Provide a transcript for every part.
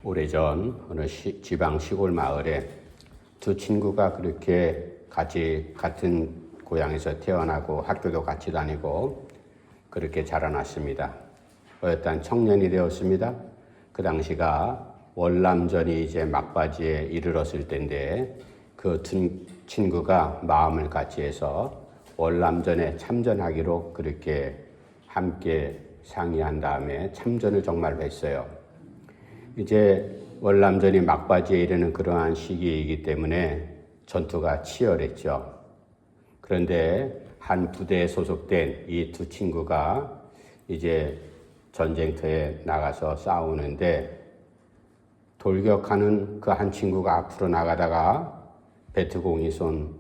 오래전 어느 지방 시골 마을에 두 친구가 그렇게 같은 고향에서 태어나고 학교도 같이 다니고 그렇게 자라났습니다. 어엿한 청년이 되었습니다. 그 당시가 월남전이 이제 막바지에 이르렀을 때인데 그 두 친구가 마음을 같이 해서 월남전에 참전하기로 그렇게 함께 상의한 다음에 참전을 정말 했어요. 이제 월남전이 막바지에 이르는 그러한 시기이기 때문에 전투가 치열했죠. 그런데 한 부대에 소속된 이 두 친구가 이제 전쟁터에 나가서 싸우는데 돌격하는 그 한 친구가 앞으로 나가다가 배트공이 쏜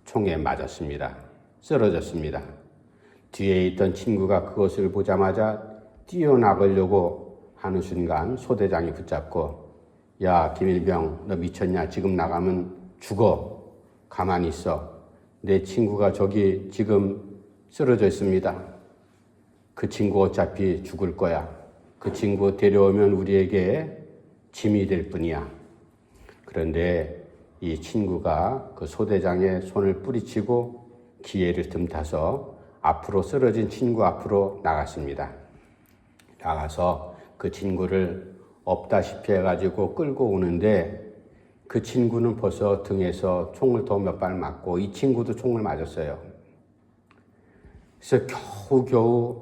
총에 맞았습니다. 쓰러졌습니다. 뒤에 있던 친구가 그것을 보자마자 뛰어나가려고 하는 순간 소대장이 붙잡고 야 김일병 너 미쳤냐? 지금 나가면 죽어. 가만히 있어. 내 친구가 저기 지금 쓰러져 있습니다. 그 친구 어차피 죽을 거야. 그 친구 데려오면 우리에게 짐이 될 뿐이야. 그런데 이 친구가 그 소대장의 손을 뿌리치고 기회를 틈타서 앞으로 쓰러진 친구 앞으로 나갔습니다. 나가서 그 친구를 없다시피 해가지고 끌고 오는데 그 친구는 벌써 등에서 총을 더 몇 발 맞고 이 친구도 총을 맞았어요. 그래서 겨우겨우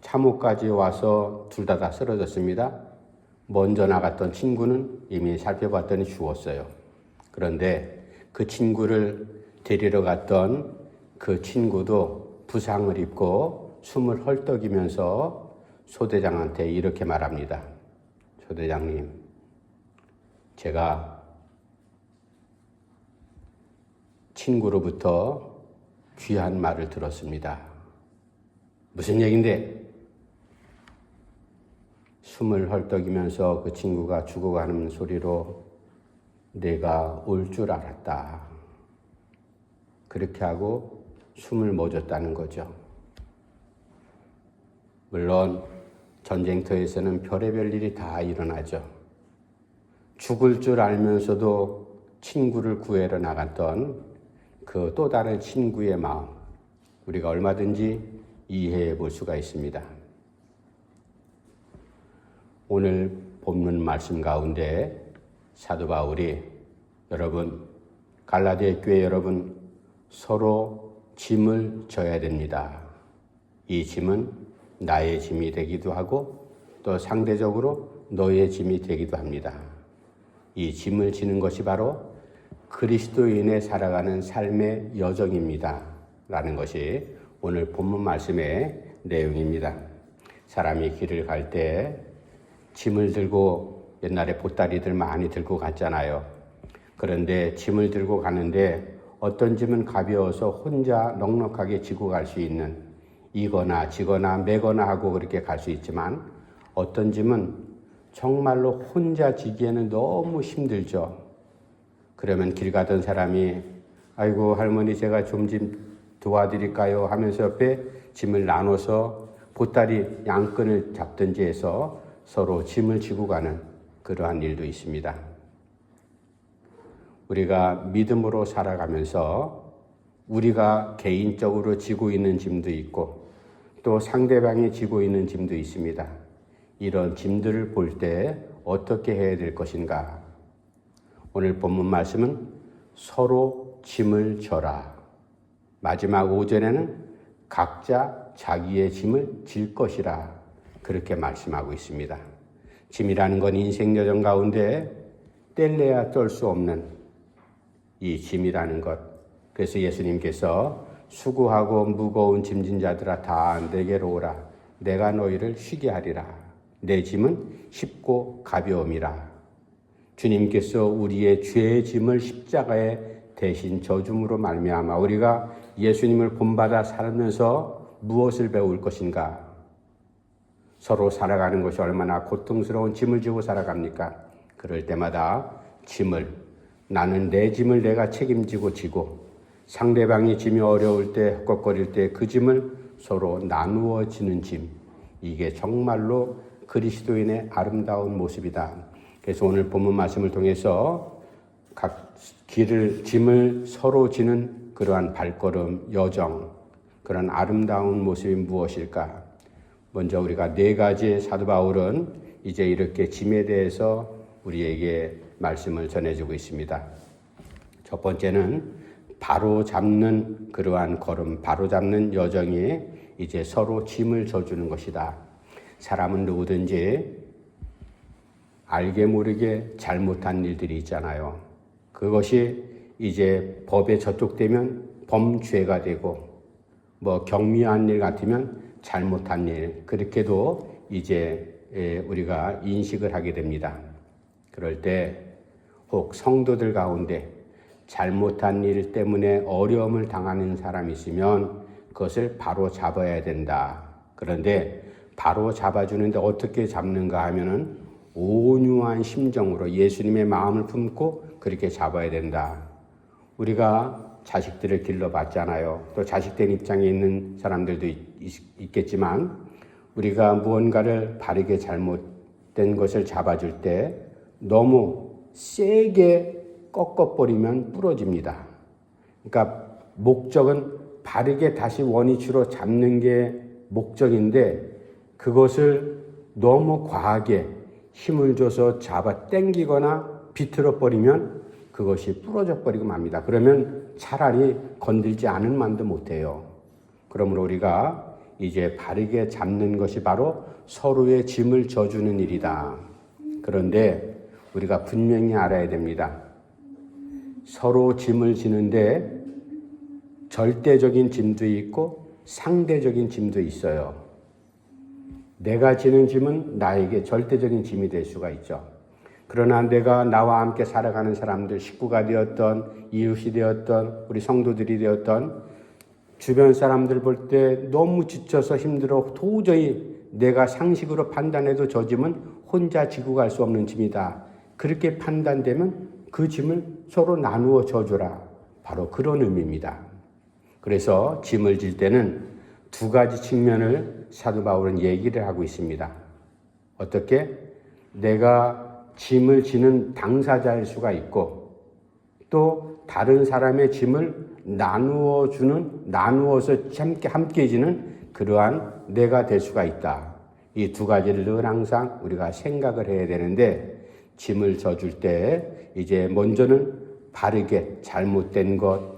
참호까지 와서 둘 다 쓰러졌습니다. 먼저 나갔던 친구는 이미 살펴봤더니 죽었어요. 그런데 그 친구를 데리러 갔던 그 친구도 부상을 입고 숨을 헐떡이면서 소대장한테 이렇게 말합니다. 소대장님, 제가 친구로부터 귀한 말을 들었습니다. 무슨 얘긴데? 숨을 헐떡이면서 그 친구가 죽어가는 소리로 내가 올 줄 알았다. 그렇게 하고 숨을 멎었다는 거죠. 물론 전쟁터에서는 별의별 일이 다 일어나죠. 죽을 줄 알면서도 친구를 구해러 나갔던 그 또 다른 친구의 마음, 우리가 얼마든지 이해해 볼 수가 있습니다. 오늘 본문 말씀 가운데 사도 바울이 여러분, 갈라디아 교회 여러분, 서로 짐을 져야 됩니다. 이 짐은 나의 짐이 되기도 하고 또 상대적으로 너의 짐이 되기도 합니다. 이 짐을 지는 것이 바로 그리스도인의 살아가는 삶의 여정입니다. 라는 것이 오늘 본문 말씀의 내용입니다. 사람이 길을 갈 때 짐을 들고 옛날에 보따리들 많이 들고 갔잖아요. 그런데 짐을 들고 가는데 어떤 짐은 가벼워서 혼자 넉넉하게 지고 갈 수 있는 이거나 지거나 매거나 하고 그렇게 갈 수 있지만 어떤 짐은 정말로 혼자 지기에는 너무 힘들죠. 그러면 길 가던 사람이 아이고 할머니 제가 좀 도와드릴까요? 하면서 옆에 짐을 나눠서 보따리 양끈을 잡든지 해서 서로 짐을 지고 가는 그러한 일도 있습니다. 우리가 믿음으로 살아가면서 우리가 개인적으로 지고 있는 짐도 있고 또 상대방이 지고 있는 짐도 있습니다. 이런 짐들을 볼 때 어떻게 해야 될 것인가? 오늘 본문 말씀은 서로 짐을 져라. 마지막 5절에는 각자 자기의 짐을 질 것이라 그렇게 말씀하고 있습니다. 짐이라는 건 인생 여정 가운데 뗄래야 뗄 수 없는 이 짐이라는 것. 그래서 예수님께서 수고하고 무거운 짐진 자들아 다 내게로 오라. 내가 너희를 쉬게 하리라. 내 짐은 쉽고 가벼움이라. 주님께서 우리의 죄의 짐을 십자가에 대신 져줌으로 말미암아 우리가 예수님을 본받아 살면서 무엇을 배울 것인가? 서로 살아가는 것이 얼마나 고통스러운 짐을 지고 살아갑니까? 그럴 때마다 나는 내 짐을 내가 책임지고 지고 상대방이 짐이 어려울 때 헛걱거릴 때 그 짐을 서로 나누어 지는 짐. 이게 정말로 그리스도인의 아름다운 모습이다. 그래서 오늘 본문 말씀을 통해서 각 짐을 서로 지는 그러한 발걸음, 여정, 그런 아름다운 모습이 무엇일까? 먼저 우리가 네 가지 사도 바울은 이제 이렇게 짐에 대해서 우리에게 말씀을 전해주고 있습니다. 첫 번째는 바로 잡는 그러한 걸음, 바로 잡는 여정이 이제 서로 짐을 져주는 것이다. 사람은 누구든지 알게 모르게 잘못한 일들이 있잖아요. 그것이 이제 법에 저촉되면 범죄가 되고, 경미한 일 같으면 잘못한 일, 그렇게도 이제 우리가 인식을 하게 됩니다. 그럴 때 혹 성도들 가운데 잘못한 일 때문에 어려움을 당하는 사람이 있으면 그것을 바로 잡아야 된다. 그런데 바로 잡아주는데 어떻게 잡는가 하면은 온유한 심정으로 예수님의 마음을 품고 그렇게 잡아야 된다. 우리가 자식들을 길러봤잖아요. 또 자식된 입장에 있는 사람들도 있겠지만 우리가 무언가를 바르게 잘못된 것을 잡아줄 때 너무 세게 꺾어버리면 부러집니다. 그러니까 목적은 바르게 다시 원위치로 잡는 게 목적인데 그것을 너무 과하게 힘을 줘서 잡아 당기거나 비틀어 버리면 그것이 부러져 버리고 맙니다. 그러면 차라리 건들지 않은 만도 못해요. 그러므로 우리가 이제 바르게 잡는 것이 바로 서로의 짐을 져주는 일이다. 그런데 우리가 분명히 알아야 됩니다. 서로 짐을 지는데 절대적인 짐도 있고 상대적인 짐도 있어요. 내가 지는 짐은 나에게 절대적인 짐이 될 수가 있죠. 그러나 내가 나와 함께 살아가는 사람들, 식구가 되었던, 이웃이 되었던, 우리 성도들이 되었던 주변 사람들 볼 때 너무 지쳐서 힘들어 도저히 내가 상식으로 판단해도 저 짐은 혼자 지고 갈 수 없는 짐이다. 그렇게 판단되면 그 짐을 서로 나누어 져주라. 바로 그런 의미입니다. 그래서 짐을 질 때는 두 가지 측면을 사도 바울은 얘기를 하고 있습니다. 어떻게? 내가 짐을 지는 당사자일 수가 있고 또 다른 사람의 짐을 나누어서 함께 지는 그러한 내가 될 수가 있다. 이 두 가지를 늘 항상 우리가 생각을 해야 되는데 짐을 져줄 때 이제 먼저는 바르게 잘못된 것,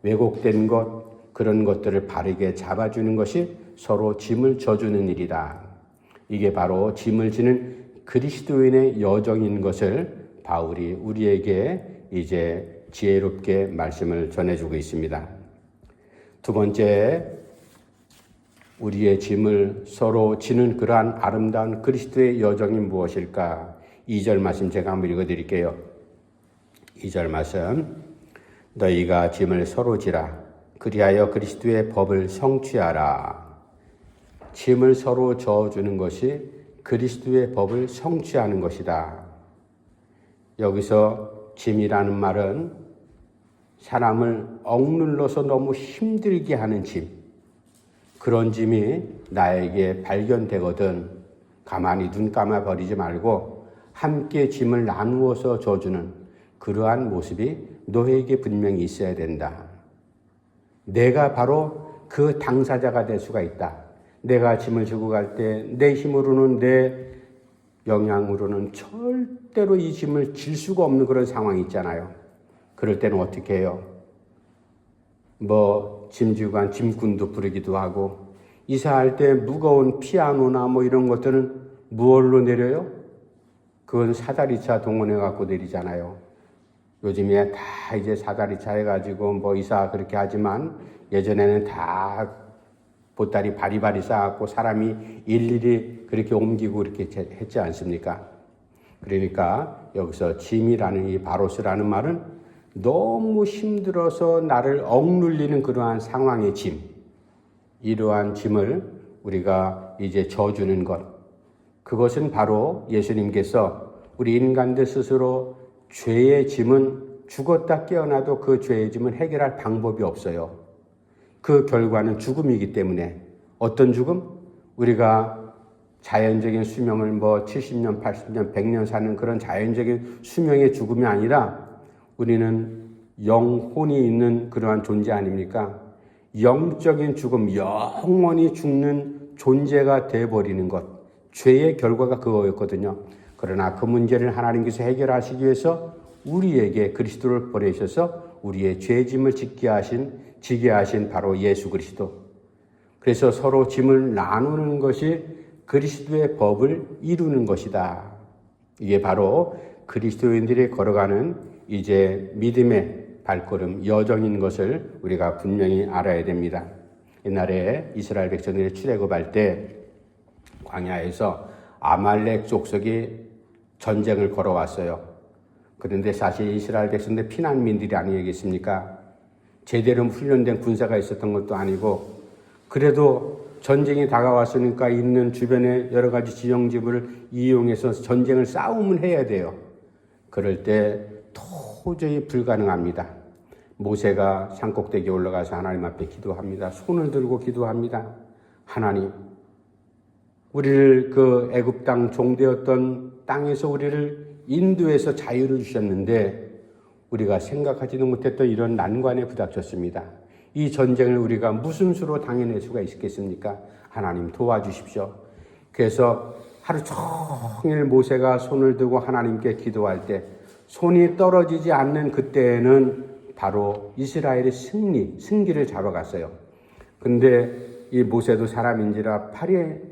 왜곡된 것, 그런 것들을 바르게 잡아주는 것이 서로 짐을 져주는 일이다. 이게 바로 짐을 지는 그리스도인의 여정인 것을 바울이 우리에게 이제 지혜롭게 말씀을 전해주고 있습니다. 두 번째, 우리의 짐을 서로 지는 그러한 아름다운 그리스도의 여정이 무엇일까? 2절 말씀 제가 한번 읽어드릴게요. 2절 말씀, 너희가 짐을 서로 지라. 그리하여 그리스도의 법을 성취하라. 짐을 서로 져주는 것이 그리스도의 법을 성취하는 것이다. 여기서 짐이라는 말은 사람을 억눌러서 너무 힘들게 하는 짐, 그런 짐이 나에게 발견되거든 가만히 눈 감아 버리지 말고 함께 짐을 나누어서 져주는 그러한 모습이 너에게 분명히 있어야 된다. 내가 바로 그 당사자가 될 수가 있다. 내가 짐을 지고 갈 때 내 힘으로는, 내 영향으로는 절대로 이 짐을 질 수가 없는 그런 상황이 있잖아요. 그럴 때는 어떻게 해요? 짐 지고 간 짐꾼도 부르기도 하고, 이사할 때 무거운 피아노나 이런 것들은 무얼로 내려요? 그건 사다리차 동원해 갖고 내리잖아요. 요즘에 다 이제 사다리차 해가지고 이사 그렇게 하지만 예전에는 다 보따리 바리바리 쌓았고 사람이 일일이 그렇게 옮기고 그렇게 했지 않습니까? 그러니까 여기서 짐이라는 이 바로스라는 말은 너무 힘들어서 나를 억눌리는 그러한 상황의 짐, 이러한 짐을 우리가 이제 져주는 것, 그것은 바로 예수님께서 우리 인간들 스스로 죄의 짐은 죽었다 깨어나도 그 죄의 짐은 해결할 방법이 없어요. 그 결과는 죽음이기 때문에 어떤 죽음? 우리가 자연적인 수명을 70년, 80년, 100년 사는 그런 자연적인 수명의 죽음이 아니라 우리는 영혼이 있는 그러한 존재 아닙니까? 영적인 죽음, 영원히 죽는 존재가 되어버리는 것. 죄의 결과가 그거였거든요. 그러나 그 문제를 하나님께서 해결하시기 위해서 우리에게 그리스도를 보내셔서 우리의 죄짐을 지게 하신 바로 예수 그리스도. 그래서 서로 짐을 나누는 것이 그리스도의 법을 이루는 것이다. 이게 바로 그리스도인들이 걸어가는 이제 믿음의 발걸음, 여정인 것을 우리가 분명히 알아야 됩니다. 옛날에 이스라엘 백성들이 출애굽할 때 광야에서 아말렉 족속이 전쟁을 걸어왔어요. 그런데 사실 이스라엘 백성들 피난민들이 아니겠습니까? 제대로 훈련된 군사가 있었던 것도 아니고, 그래도 전쟁이 다가왔으니까 있는 주변의 여러 가지 지형지물을 이용해서 전쟁을 싸움을 해야 돼요. 그럴 때 도저히 불가능합니다. 모세가 산꼭대기에 올라가서 하나님 앞에 기도합니다. 손을 들고 기도합니다. 하나님, 우리를 그 애굽 땅 종되었던 땅에서 우리를 인도해서 자유를 주셨는데 우리가 생각하지도 못했던 이런 난관에 부닥쳤습니다. 이 전쟁을 우리가 무슨 수로 당해낼 수가 있겠습니까? 하나님 도와주십시오. 그래서 하루 종일 모세가 손을 들고 하나님께 기도할 때 손이 떨어지지 않는 그때에는 바로 이스라엘의 승기를 잡아갔어요. 근데 이 모세도 사람인지라 팔에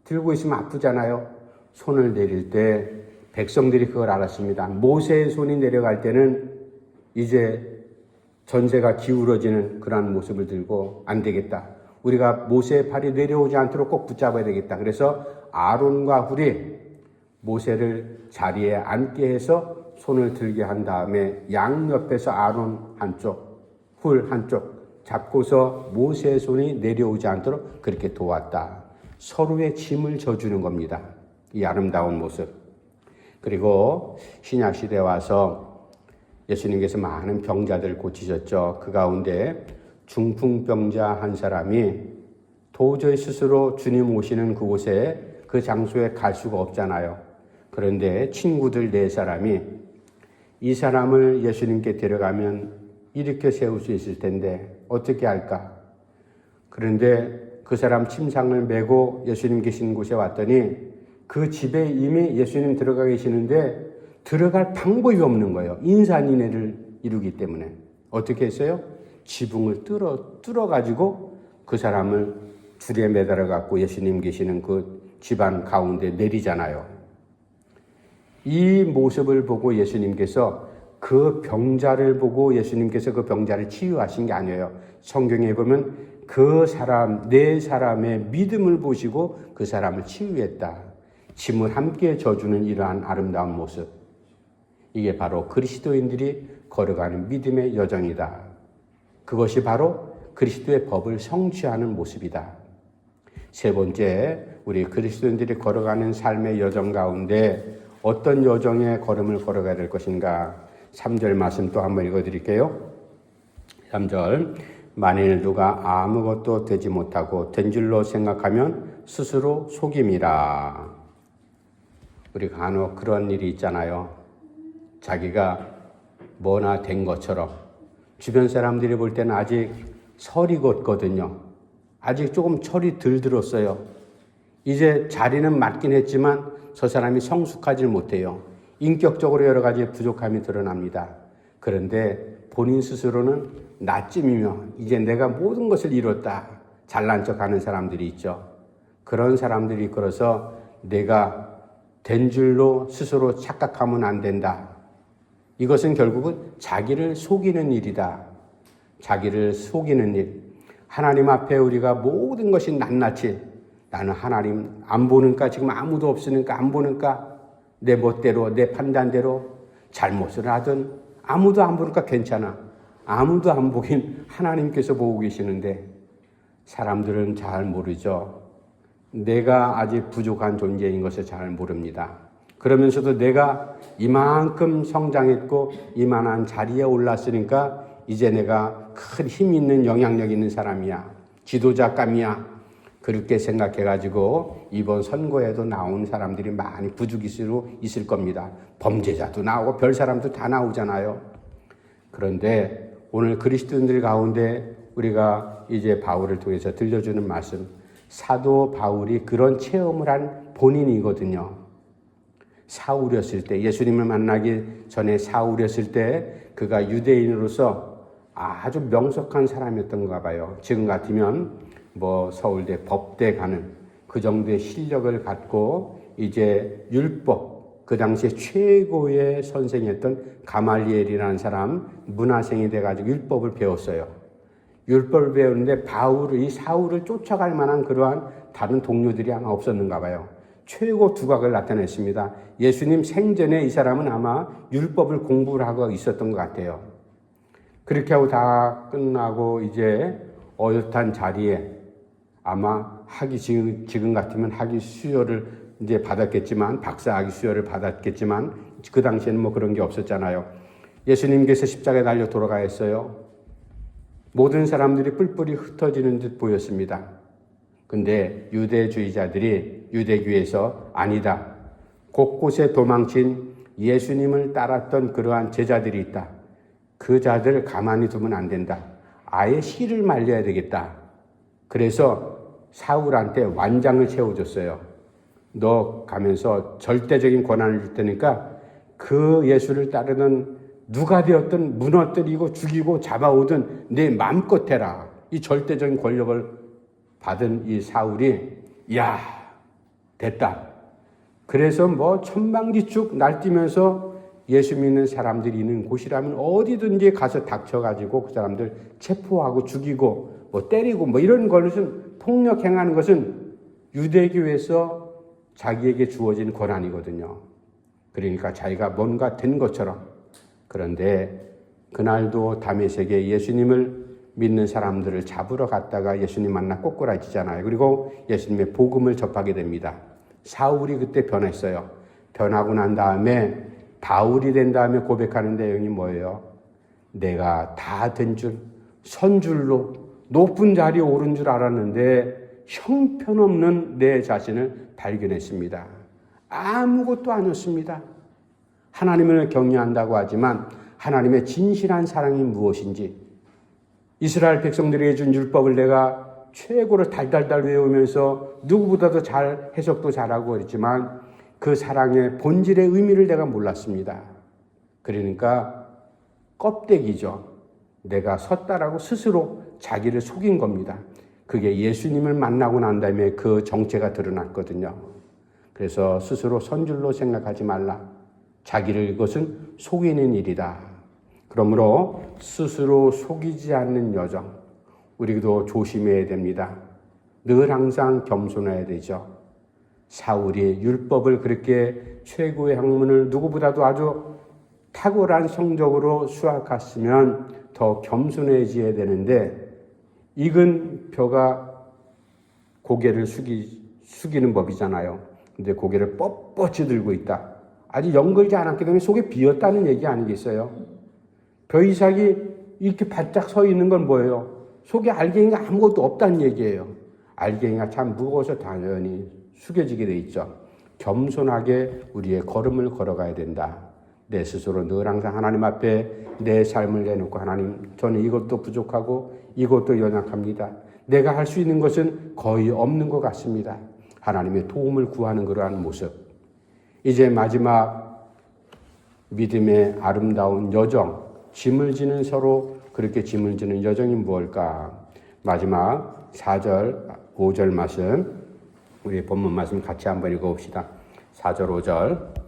들고 있으면 아프잖아요. 손을 내릴 때 백성들이 그걸 알았습니다. 모세의 손이 내려갈 때는 이제 전세가 기울어지는 그러한 모습을 들고 안 되겠다. 우리가 모세의 팔이 내려오지 않도록 꼭 붙잡아야 되겠다. 그래서 아론과 훌이 모세를 자리에 앉게 해서 손을 들게 한 다음에 양옆에서 아론 한쪽, 훌 한쪽 잡고서 모세의 손이 내려오지 않도록 그렇게 도왔다. 서로의 짐을 져주는 겁니다. 이 아름다운 모습. 그리고 신약시대에 와서 예수님께서 많은 병자들을 고치셨죠. 그 가운데 중풍병자 한 사람이 도저히 스스로 주님 오시는 그곳에 그 장소에 갈 수가 없잖아요. 그런데 친구들 4사람이 이 사람을 예수님께 데려가면 일으켜 세울 수 있을 텐데 어떻게 할까? 그런데 그 사람 침상을 메고 예수님 계신 곳에 왔더니 그 집에 이미 예수님 들어가 계시는데 들어갈 방법이 없는 거예요. 인산인해를 이루기 때문에. 어떻게 했어요? 지붕을 뚫어가지고 그 사람을 줄에 매달아 갖고 예수님 계시는 그 집안 가운데 내리잖아요. 이 모습을 보고 예수님께서 그 병자를 보고 예수님께서 그 병자를 치유하신 게 아니에요. 성경에 보면 그 사람, 4사람의 믿음을 보시고 그 사람을 치유했다. 짐을 함께 져주는 이러한 아름다운 모습. 이게 바로 그리스도인들이 걸어가는 믿음의 여정이다. 그것이 바로 그리스도의 법을 성취하는 모습이다. 3번째, 우리 그리스도인들이 걸어가는 삶의 여정 가운데 어떤 여정의 걸음을 걸어가야 될 것인가? 3절 말씀 또 한번 읽어드릴게요. 3절, 만일 누가 아무것도 되지 못하고 된 줄로 생각하면 스스로 속임이라. 우리가 간혹 그런 일이 있잖아요. 자기가 뭐나 된 것처럼 주변 사람들이 볼 때는 아직 설이 걷거든요. 아직 조금 철이 덜 들었어요. 이제 자리는 맞긴 했지만 저 사람이 성숙하지 못해요. 인격적으로 여러 가지 부족함이 드러납니다. 그런데 본인 스스로는 나쯤이며 이제 내가 모든 것을 이뤘다. 잘난 척하는 사람들이 있죠. 그런 사람들이 이끌어서 내가 된 줄로 스스로 착각하면 안 된다. 이것은 결국은 자기를 속이는 일이다. 자기를 속이는 일. 하나님 앞에 우리가 모든 것이 낱낱이 나는 하나님 안 보는가? 지금 아무도 없으니까 안 보는가? 내 멋대로 내 판단대로 잘못을 하든 아무도 안 보니까 괜찮아. 아무도 안 보긴 하나님께서 보고 계시는데 사람들은 잘 모르죠. 내가 아직 부족한 존재인 것을 잘 모릅니다. 그러면서도 내가 이만큼 성장했고 이만한 자리에 올랐으니까 이제 내가 큰 힘 있는 영향력 있는 사람이야. 지도자감이야. 그렇게 생각해가지고 이번 선거에도 나온 사람들이 많이 부주기수로 있을 겁니다. 범죄자도 나오고 별 사람도 다 나오잖아요. 그런데 오늘 그리스도인들 가운데 우리가 이제 바울을 통해서 들려주는 말씀, 사도 바울이 그런 체험을 한 본인이거든요. 사울이었을 때, 예수님을 만나기 전에 사울이었을 때 그가 유대인으로서 아주 명석한 사람이었던가 봐요. 지금 같으면 서울대 법대 가는 그 정도의 실력을 갖고 이제 율법, 그 당시에 최고의 선생이었던 가말리엘이라는 사람, 문화생이 돼가지고 율법을 배웠어요. 율법을 배우는데 이 사울을 쫓아갈 만한 그러한 다른 동료들이 아마 없었는가 봐요. 최고 두각을 나타냈습니다. 예수님 생전에 이 사람은 아마 율법을 공부를 하고 있었던 것 같아요. 그렇게 하고 다 끝나고 이제 어엿한 자리에 아마 지금 같으면 학위 수여를 이제 받았겠지만, 박사학위 수여를 받았겠지만, 그 당시에는 그런 게 없었잖아요. 예수님께서 십자가에 달려 돌아가셨어요. 모든 사람들이 뿔뿔이 흩어지는 듯 보였습니다. 근데 유대주의자들이 유대교에서 아니다. 곳곳에 도망친 예수님을 따랐던 그러한 제자들이 있다. 그 자들 가만히 두면 안 된다. 아예 씨를 말려야 되겠다. 그래서 사울한테 완장을 채워줬어요. 너 가면서 절대적인 권한을 줄 테니까 그 예수를 따르는 누가 되었든 무너뜨리고 죽이고 잡아오든 내 마음껏 해라. 이 절대적인 권력을 받은 이 사울이 야 됐다. 그래서 천방지축 날뛰면서 예수 믿는 사람들이 있는 곳이라면 어디든지 가서 닥쳐가지고 그 사람들 체포하고 죽이고 때리고 이런 것은 폭력 행하는 것은 유대교에서 자기에게 주어진 권한이거든요. 그러니까 자기가 뭔가 된 것처럼. 그런데 그날도 다메섹에 예수님을 믿는 사람들을 잡으러 갔다가 예수님 만나 꼬꾸라지잖아요. 그리고 예수님의 복음을 접하게 됩니다. 사울이 그때 변했어요. 변하고 난 다음에 바울이 된 다음에 고백하는 내용이 뭐예요? 내가 다 된 줄, 선줄로 높은 자리에 오른 줄 알았는데 형편없는 내 자신을 발견했습니다. 아무것도 아니었습니다. 하나님을 경외한다고 하지만 하나님의 진실한 사랑이 무엇인지, 이스라엘 백성들에게 준 율법을 내가 최고로 달달달 외우면서 누구보다도 잘 해석도 잘하고 그랬지만 그 사랑의 본질의 의미를 내가 몰랐습니다. 그러니까 껍데기죠. 내가 섰다라고 스스로 자기를 속인 겁니다. 그게 예수님을 만나고 난 다음에 그 정체가 드러났거든요. 그래서 스스로 선줄로 생각하지 말라. 자기를 이것은 속이는 일이다. 그러므로 스스로 속이지 않는 여정, 우리도 조심해야 됩니다. 늘 항상 겸손해야 되죠. 사울이 율법을 그렇게 최고의 학문을 누구보다도 아주 탁월한 성적으로 수학했으면 더 겸손해져야 되는데 익은 벼가 고개를 숙이는 법이잖아요. 근데 고개를 뻣뻣이 들고 있다. 아직 연결지 않았기 때문에 속에 비었다는 얘기 아니겠어요? 벼 이삭이 이렇게 바짝 서 있는 건 뭐예요? 속에 알갱이가 아무것도 없다는 얘기예요. 알갱이가 참 무거워서 당연히 숙여지게 돼 있죠. 겸손하게 우리의 걸음을 걸어가야 된다. 내 스스로 늘 항상 하나님 앞에 내 삶을 내놓고, 하나님, 저는 이것도 부족하고 이것도 연약합니다. 내가 할 수 있는 것은 거의 없는 것 같습니다. 하나님의 도움을 구하는 그러한 모습. 이제 마지막 믿음의 아름다운 여정, 짐을 지는, 서로 그렇게 짐을 지는 여정이 무엇일까? 마지막 4절, 5절 말씀, 우리 본문 말씀 같이 한번 읽어봅시다. 4절, 5절.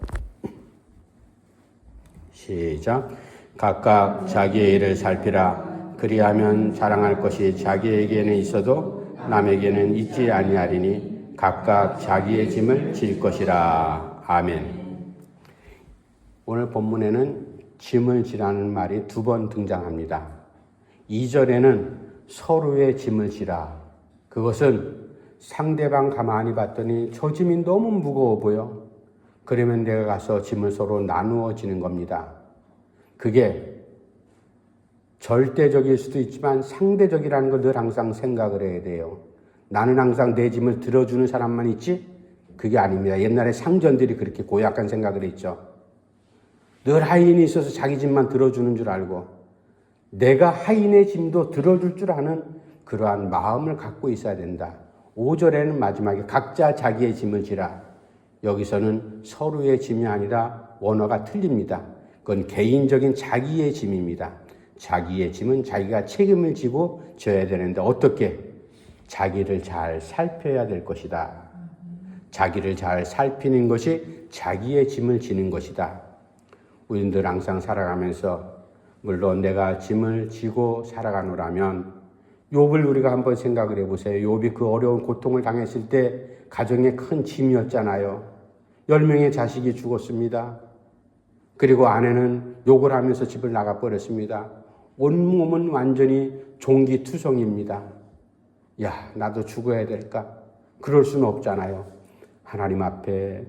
시작. 각각 자기의 일을 살피라. 그리하면 자랑할 것이 자기에게는 있어도 남에게는 있지 아니하리니 각각 자기의 짐을 질 것이라. 아멘. 오늘 본문에는 짐을 지라는 말이 2번 등장합니다. 2절에는 서로의 짐을 지라. 그것은 상대방 가만히 봤더니 저 짐이 너무 무거워 보여. 그러면 내가 가서 짐을 서로 나누어 지는 겁니다. 그게 절대적일 수도 있지만 상대적이라는 걸 늘 항상 생각을 해야 돼요. 나는 항상 내 짐을 들어주는 사람만 있지? 그게 아닙니다. 옛날에 상전들이 그렇게 고약한 생각을 했죠. 늘 하인이 있어서 자기 짐만 들어주는 줄 알고 내가 하인의 짐도 들어줄 줄 아는 그러한 마음을 갖고 있어야 된다. 5절에는 마지막에 각자 자기의 짐을 지라. 여기서는 서로의 짐이 아니라 원어가 틀립니다. 그건 개인적인 자기의 짐입니다. 자기의 짐은 자기가 책임을 지고 져야 되는데 어떻게? 자기를 잘 살펴야 될 것이다. 자기를 잘 살피는 것이 자기의 짐을 지는 것이다. 우리들 항상 살아가면서 물론 내가 짐을 지고 살아가노라면 욥을 우리가 한번 생각을 해보세요. 욥이 그 어려운 고통을 당했을 때 가정에 큰 짐이었잖아요. 10명의 자식이 죽었습니다. 그리고 아내는 욕을 하면서 집을 나가버렸습니다. 온몸은 완전히 종기투성입니다. 야, 나도 죽어야 될까? 그럴 수는 없잖아요. 하나님 앞에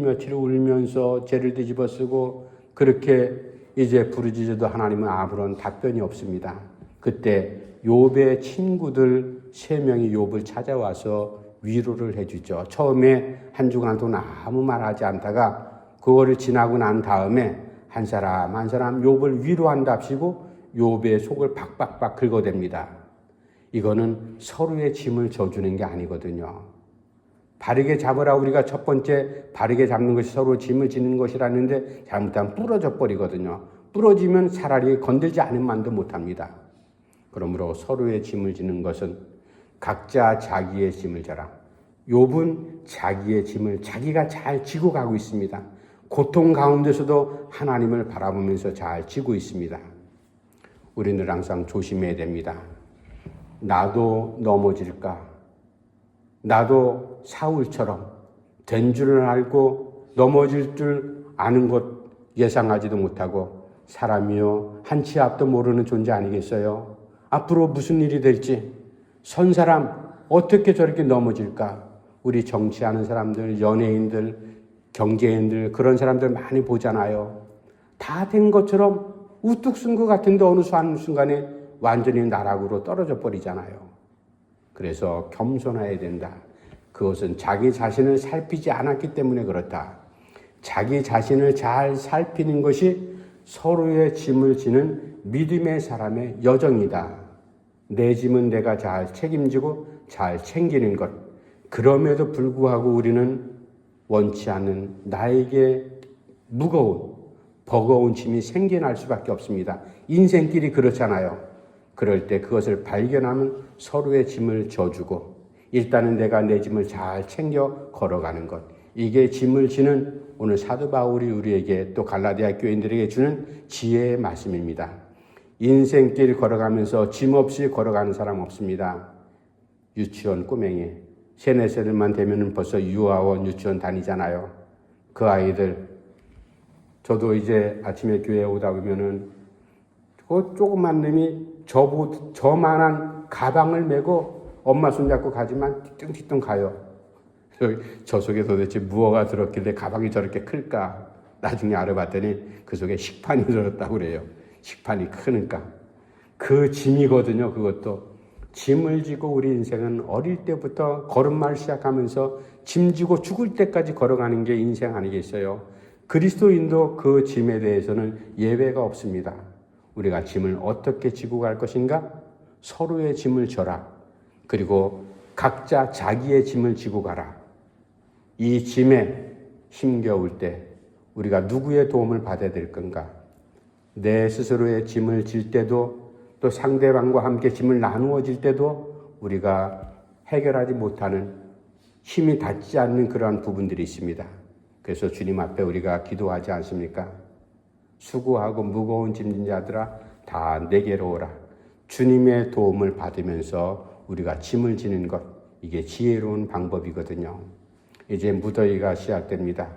며칠 울면서 죄를 뒤집어 쓰고 그렇게 이제 부르짖어도 하나님은 아무런 답변이 없습니다. 그때 욥의 친구들 3명이 욥을 찾아와서 위로를 해주죠. 처음에 한 주간 동안 아무 말하지 않다가 그거를 지나고 난 다음에 한 사람 한 사람 욥을 위로한답시고 욥의 속을 박박박 긁어댑니다. 이거는 서로의 짐을 져주는 게 아니거든요. 바르게 잡으라 우리가 첫 번째 바르게 잡는 것이 서로 짐을 지는 것이라는데 잘못하면 부러져 버리거든요. 부러지면 차라리 건들지 않은 만도 못합니다. 그러므로 서로의 짐을 지는 것은 각자 자기의 짐을 져라. 욥은 자기의 짐을 자기가 잘 지고 가고 있습니다. 고통 가운데서도 하나님을 바라보면서 잘 지고 있습니다. 우리는 항상 조심해야 됩니다. 나도 넘어질까? 나도 사울처럼 된 줄을 알고 넘어질 줄 아는 것 예상하지도 못하고 사람이요 한치 앞도 모르는 존재 아니겠어요? 앞으로 무슨 일이 될지 선 사람 어떻게 저렇게 넘어질까? 우리 정치하는 사람들, 연예인들, 경제인들 그런 사람들 많이 보잖아요. 다 된 것처럼 우뚝 쓴 것 같은데 어느 순간에 완전히 나락으로 떨어져 버리잖아요. 그래서 겸손해야 된다. 그것은 자기 자신을 살피지 않았기 때문에 그렇다. 자기 자신을 잘 살피는 것이 서로의 짐을 지는 믿음의 사람의 여정이다. 내 짐은 내가 잘 책임지고 잘 챙기는 것. 그럼에도 불구하고 우리는 원치 않는 나에게 무거운 버거운 짐이 생겨날 수밖에 없습니다. 인생길이 그렇잖아요. 그럴 때 그것을 발견하면 서로의 짐을 져주고 일단은 내가 내 짐을 잘 챙겨 걸어가는 것. 이게 짐을 지는 오늘 사도 바울이 우리에게 또 갈라디아 교인들에게 주는 지혜의 말씀입니다. 인생길 걸어가면서 짐 없이 걸어가는 사람 없습니다. 유치원 꼬맹이 3, 4살만 되면 벌써 유아원 유치원 다니잖아요. 그 아이들 저도 이제 아침에 교회에 오다 보면은 그 조그만 놈이 저만한 가방을 메고 엄마 손잡고 가지만 띠뚱띠뚱 가요. 저 속에 도대체 무엇가 들었길래 가방이 저렇게 클까? 나중에 알아봤더니 그 속에 식판이 들었다고 그래요. 식판이 크니까. 그 짐이거든요. 그것도. 짐을 지고 우리 인생은 어릴 때부터 걸음마를 시작하면서 짐 지고 죽을 때까지 걸어가는 게 인생 아니겠어요? 그리스도인도 그 짐에 대해서는 예외가 없습니다. 우리가 짐을 어떻게 지고 갈 것인가? 서로의 짐을 져라. 그리고 각자 자기의 짐을 지고 가라. 이 짐에 힘겨울 때 우리가 누구의 도움을 받아야 될 건가? 내 스스로의 짐을 질 때도 또 상대방과 함께 짐을 나누어질 때도 우리가 해결하지 못하는 힘이 닿지 않는 그러한 부분들이 있습니다. 그래서 주님 앞에 우리가 기도하지 않습니까? 수고하고 무거운 짐진 자들아 다 내게로 오라. 주님의 도움을 받으면서 우리가 짐을 지는 것, 이게 지혜로운 방법이거든요. 이제 무더위가 시작됩니다.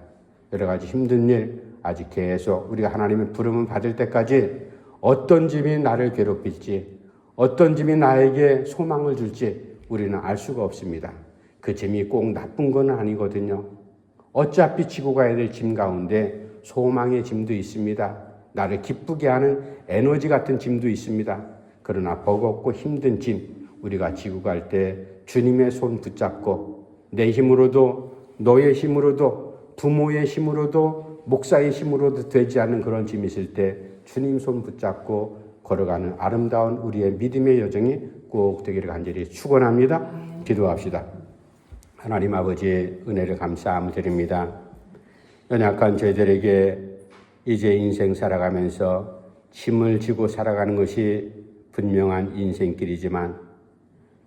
여러 가지 힘든 일 아직 계속 우리가 하나님의 부름을 받을 때까지 어떤 짐이 나를 괴롭힐지 어떤 짐이 나에게 소망을 줄지 우리는 알 수가 없습니다. 그 짐이 꼭 나쁜 건 아니거든요. 어차피 지고 가야 될 짐 가운데 소망의 짐도 있습니다. 나를 기쁘게 하는 에너지 같은 짐도 있습니다. 그러나 버겁고 힘든 짐, 우리가 지고 갈 때 주님의 손 붙잡고 내 힘으로도 너의 힘으로도 부모의 힘으로도 목사의 힘으로도 되지 않는 그런 짐이 있을 때 주님 손 붙잡고 걸어가는 아름다운 우리의 믿음의 여정이 꼭 되기를 간절히 축원합니다. 기도합시다. 하나님 아버지의 은혜를 감사함 드립니다. 연약한 저희들에게 이제 인생 살아가면서 짐을 지고 살아가는 것이 분명한 인생길이지만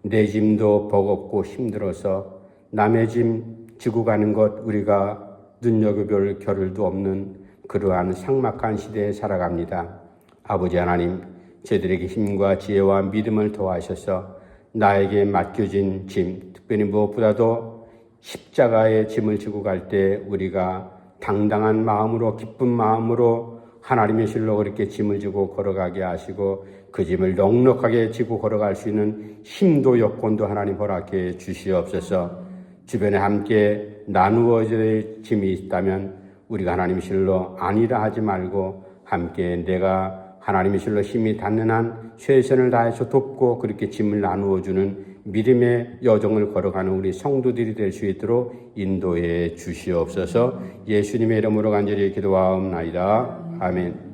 내 짐도 버겁고 힘들어서 남의 짐 지고 가는 것 우리가 눈여겨볼 겨를도 없는 그러한 삭막한 시대에 살아갑니다. 아버지 하나님, 저희들에게 힘과 지혜와 믿음을 더하셔서 나에게 맡겨진 짐, 특별히 무엇보다도 십자가의 짐을 지고 갈 때 우리가 당당한 마음으로 기쁜 마음으로 하나님의 실로 그렇게 짐을 지고 걸어가게 하시고 그 짐을 넉넉하게 지고 걸어갈 수 있는 힘도 여건도 하나님 허락해 주시옵소서. 주변에 함께 나누어질 짐이 있다면 우리가 하나님의 실로 아니라 하지 말고 함께 내가 하나님의 실로 힘이 닿는 한 최선을 다해서 돕고 그렇게 짐을 나누어주는 믿음의 여정을 걸어가는 우리 성도들이 될 수 있도록 인도해 주시옵소서. 예수님의 이름으로 간절히 기도하옵나이다. 아멘.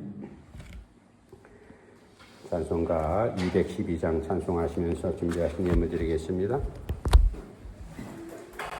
찬송가 212장 찬송하시면서 준비하신 예물 드리겠습니다.